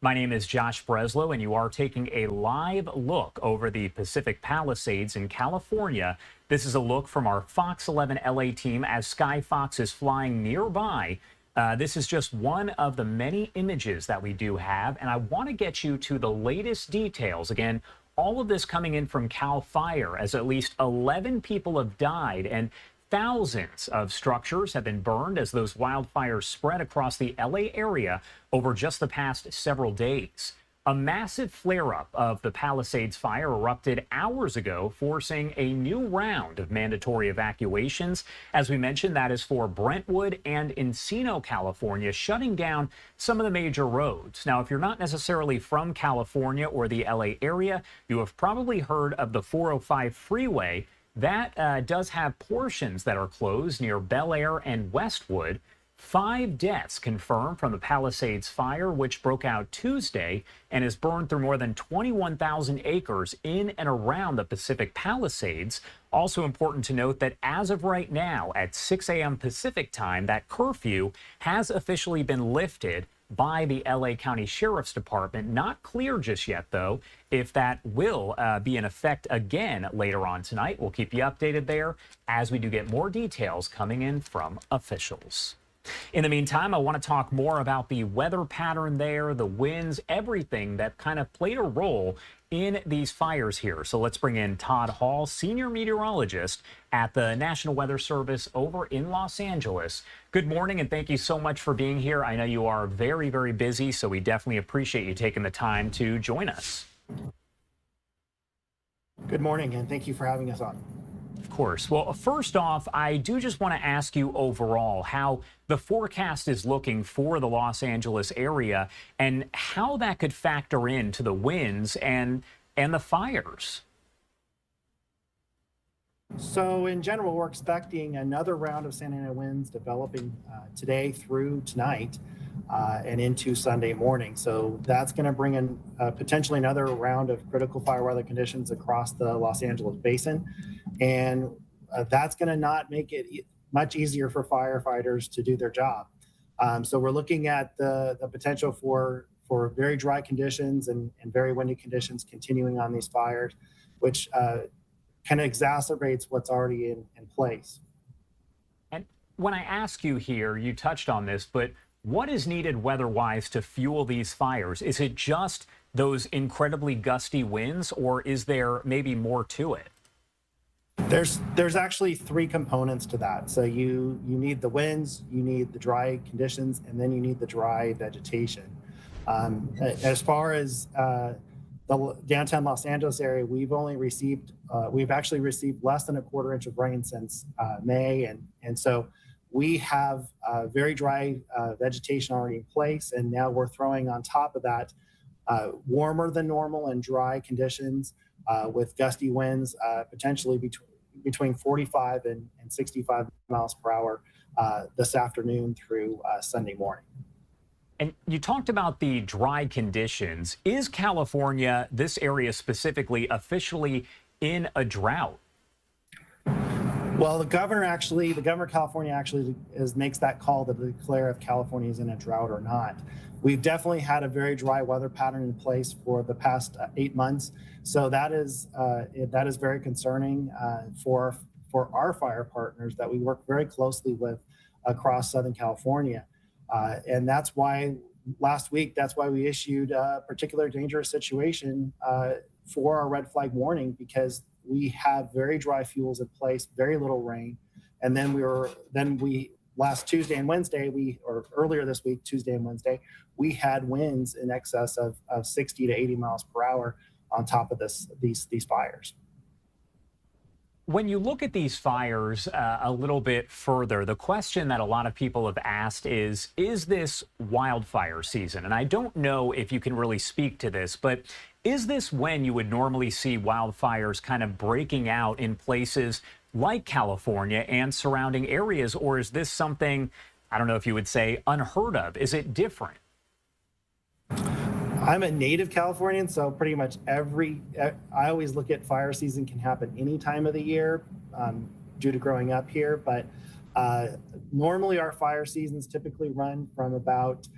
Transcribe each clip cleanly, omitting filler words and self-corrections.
My name is Josh Breslow, and you are taking a live look over the Pacific Palisades in California. This is a look from our Fox 11 LA team as Sky Fox is flying nearby. This is just one of the many images that we do have, and I want to get you to the latest details. Again, all of this coming in from CAL FIRE, as at least 11 people have died and thousands of structures have been burned as those wildfires spread across the LA area over just the past several days. A massive flare-up of the Palisades fire erupted hours ago, forcing a new round of mandatory evacuations. As we mentioned, that is for Brentwood and Encino, California, shutting down some of the major roads. Now, if you're not necessarily from California or the LA area, you have probably heard of the 405 freeway. That does have portions that are closed near Bel Air and Westwood. 5 deaths confirmed from the Palisades fire, which broke out Tuesday and has burned through more than 21,000 acres in and around the Pacific Palisades. Also important to note that as of right now at 6 a.m. Pacific time, that curfew has officially been lifted by the LA County Sheriff's Department. Not clear just yet, though, if that will be in effect again later on tonight. We'll keep you updated there as we do get more details coming in from officials. In the meantime, I want to talk more about the weather pattern there, the winds, everything that kind of played a role in these fires here. So let's bring in Todd Hall, senior meteorologist at the National Weather Service over in Los Angeles. Good morning, and thank you so much for being here. I know you are very, very busy, so we definitely appreciate you taking the time to join us. Good morning, and thank you for having us on. Of course. Well, first off, I do just want to ask you overall how the forecast is looking for the Los Angeles area and how that could factor into the winds and the fires. So in general, we're expecting another round of Santa Ana winds developing today through tonight and into Sunday morning. So that's going to bring in potentially another round of critical fire weather conditions across the Los Angeles basin. And that's going to not make it much easier for firefighters to do their job. So we're looking at the potential for very dry conditions and very windy conditions continuing on these fires, which kind of exacerbates what's already in place. And when I ask you here, you touched on this, but what is needed weather-wise to fuel these fires? Is it just those incredibly gusty winds, or is there maybe more to it? There's actually 3 components to that. So you need the winds, you need the dry conditions, and then you need the dry vegetation. As far as the downtown Los Angeles area, we've actually received less than a quarter inch of rain since May, and so we have very dry vegetation already in place, and now we're throwing on top of that warmer than normal and dry conditions with gusty winds, potentially between 45 and 65 miles per hour this afternoon through Sunday morning. And you talked about the dry conditions. Is California, this area specifically, officially in a drought? Well, the governor of California actually makes that call to declare if California is in a drought or not. We've definitely had a very dry weather pattern in place for the past 8 months. So that is very concerning for our fire partners that we work very closely with across Southern California. And that's why last week, we issued a particular dangerous situation for our red flag warning, because we have very dry fuels in place, very little rain. And then last Tuesday and Wednesday, or earlier this week, Tuesday and Wednesday, we had winds in excess of 60 to 80 miles per hour on top of these fires. When you look at these fires a little bit further, the question that a lot of people have asked is this wildfire season? And I don't know if you can really speak to this, but is this when you would normally see wildfires kind of breaking out in places like California and surrounding areas? Or is this something, I don't know if you would say, unheard of? Is it different? I'm a native Californian, so pretty much I always look at fire season can happen any time of the year due to growing up here. But normally our fire seasons typically run from about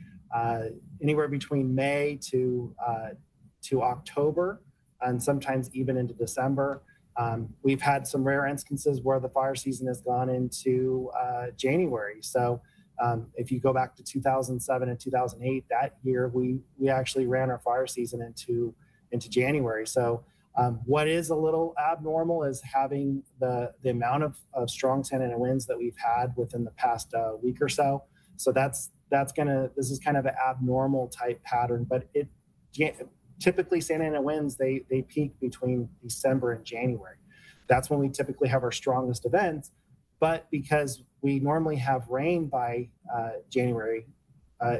anywhere between May to October, and sometimes even into December. We've had some rare instances where the fire season has gone into January. So if you go back to 2007 and 2008, that year we actually ran our fire season into January. So what is a little abnormal is having the amount of strong Santa Ana winds that we've had within the past week or so. So this is kind of an abnormal type pattern, but typically Santa Ana winds, they peak between December and January. That's when we typically have our strongest events. But because we normally have rain by January,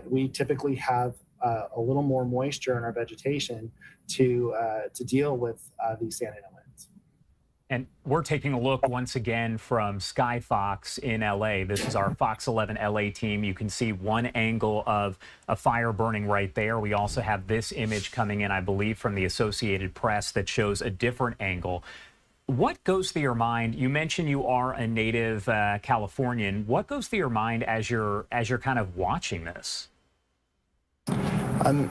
we typically have a little more moisture in our vegetation to deal with these Santa Ana winds. And we're taking a look once again from Skyfox in LA. This is our Fox 11 LA team. You can see one angle of a fire burning right there. We also have this image coming in, I believe, from the Associated Press that shows a different angle. What goes through your mind? You mentioned you are a native Californian. What goes through your mind as you're kind of watching this?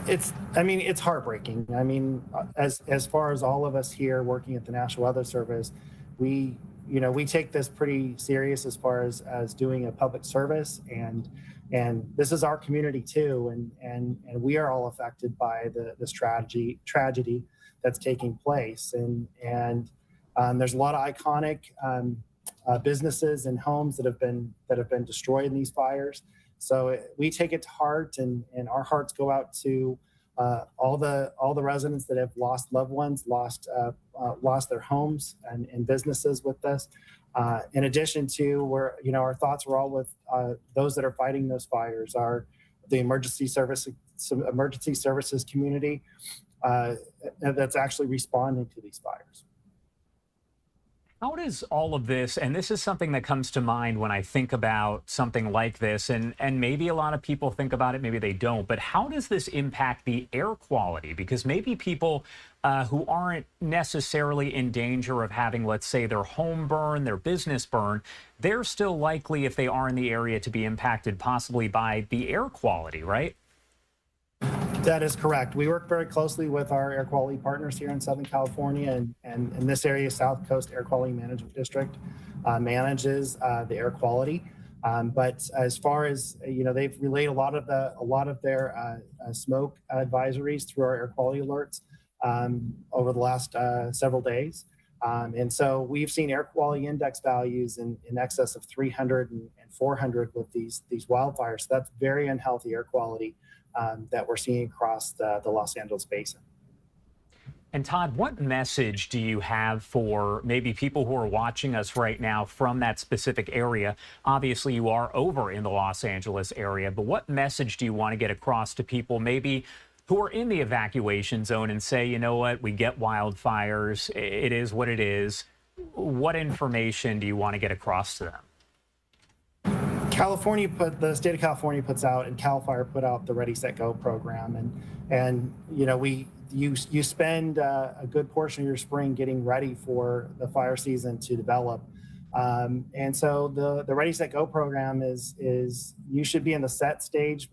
It's heartbreaking. I mean, as far as all of us here working at the National Weather Service, we take this pretty serious as far as doing a public service, and this is our community too, and we are all affected by this tragedy that's taking place, and there's a lot of iconic businesses and homes that have been destroyed in these fires. So we take it to heart, and our hearts go out to all the residents that have lost loved ones, lost their homes and businesses with this. In addition to our thoughts are all with those that are fighting those fires, are the emergency services community that's actually responding to these fires. How does all of this, and this is something that comes to mind when I think about something like this, and maybe a lot of people think about it, maybe they don't, but how does this impact the air quality? Because maybe people who aren't necessarily in danger of having, let's say, their home burn, their business burn, they're still likely, if they are in the area, to be impacted possibly by the air quality, right? That is correct. We work very closely with our air quality partners here in Southern California, and in this area, South Coast Air Quality Management District manages the air quality. But as far as they've relayed a lot of their smoke advisories through our air quality alerts over the last several days. And so we've seen air quality index values in excess of 300 and 400 with these wildfires. So that's very unhealthy air quality that we're seeing across the Los Angeles basin. And Todd, what message do you have for maybe people who are watching us right now from that specific area? Obviously, you are over in the Los Angeles area, but what message do you want to get across to people maybe who are in the evacuation zone and say, you know what, we get wildfires, it is what it is. What information do you want to get across to them? The state of California puts out, and CAL FIRE put out the Ready, Set, Go program, and you spend a good portion of your spring getting ready for the fire season to develop, and so the Ready, Set, Go program is you should be in the set stage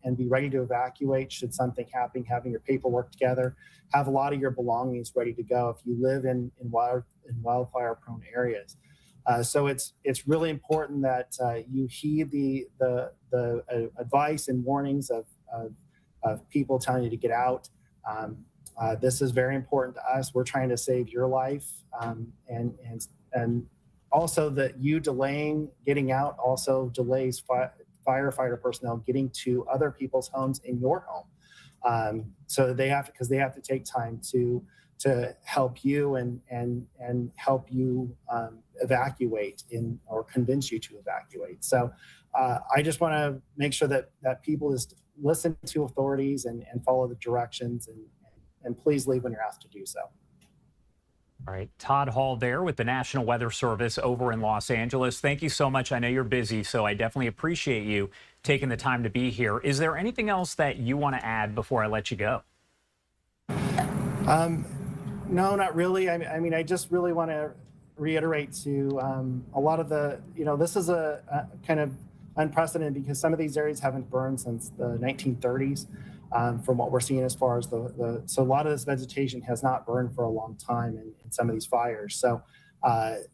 and be ready to evacuate should something happen, having your paperwork together, have a lot of your belongings ready to go if you live in wildfire prone areas. So it's really important that you heed the advice and warnings of people telling you to get out. This is very important to us. We're trying to save your life, and also that you delaying getting out also delays firefighter personnel getting to other people's homes in your home. So because they have to take time to help you and help you evacuate or convince you to evacuate. So I just want to make sure that people just listen to authorities and follow the directions, and please leave when you're asked to do so. All right, Todd Hall there with the National Weather Service over in Los Angeles. Thank you so much. I know you're busy, so I definitely appreciate you taking the time to be here. Is there anything else that you want to add before I let you go? No, not really. I mean, I just really want to reiterate to a lot of this is a kind of unprecedented because some of these areas haven't burned since the 1930s. from what we're seeing as far as so a lot of this vegetation has not burned for a long time in some of these fires. So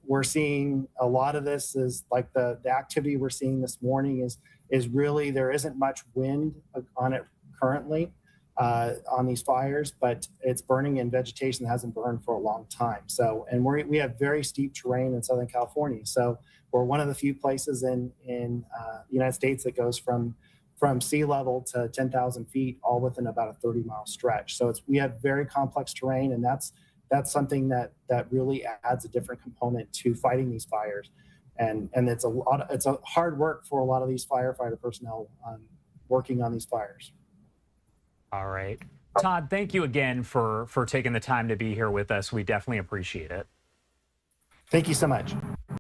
we're seeing a lot of this is like the activity we're seeing this morning is really, there isn't much wind on it currently on these fires, but it's burning in vegetation that hasn't burned for a long time. So, and we have very steep terrain in Southern California. So we're one of the few places in the United States that goes from sea level to 10,000 feet, all within about a 30-mile stretch. So we have very complex terrain, and that's something that really adds a different component to fighting these fires. And it's a hard work for a lot of these firefighter personnel working on these fires. All right. Todd, thank you again for taking the time to be here with us. We definitely appreciate it. Thank you so much.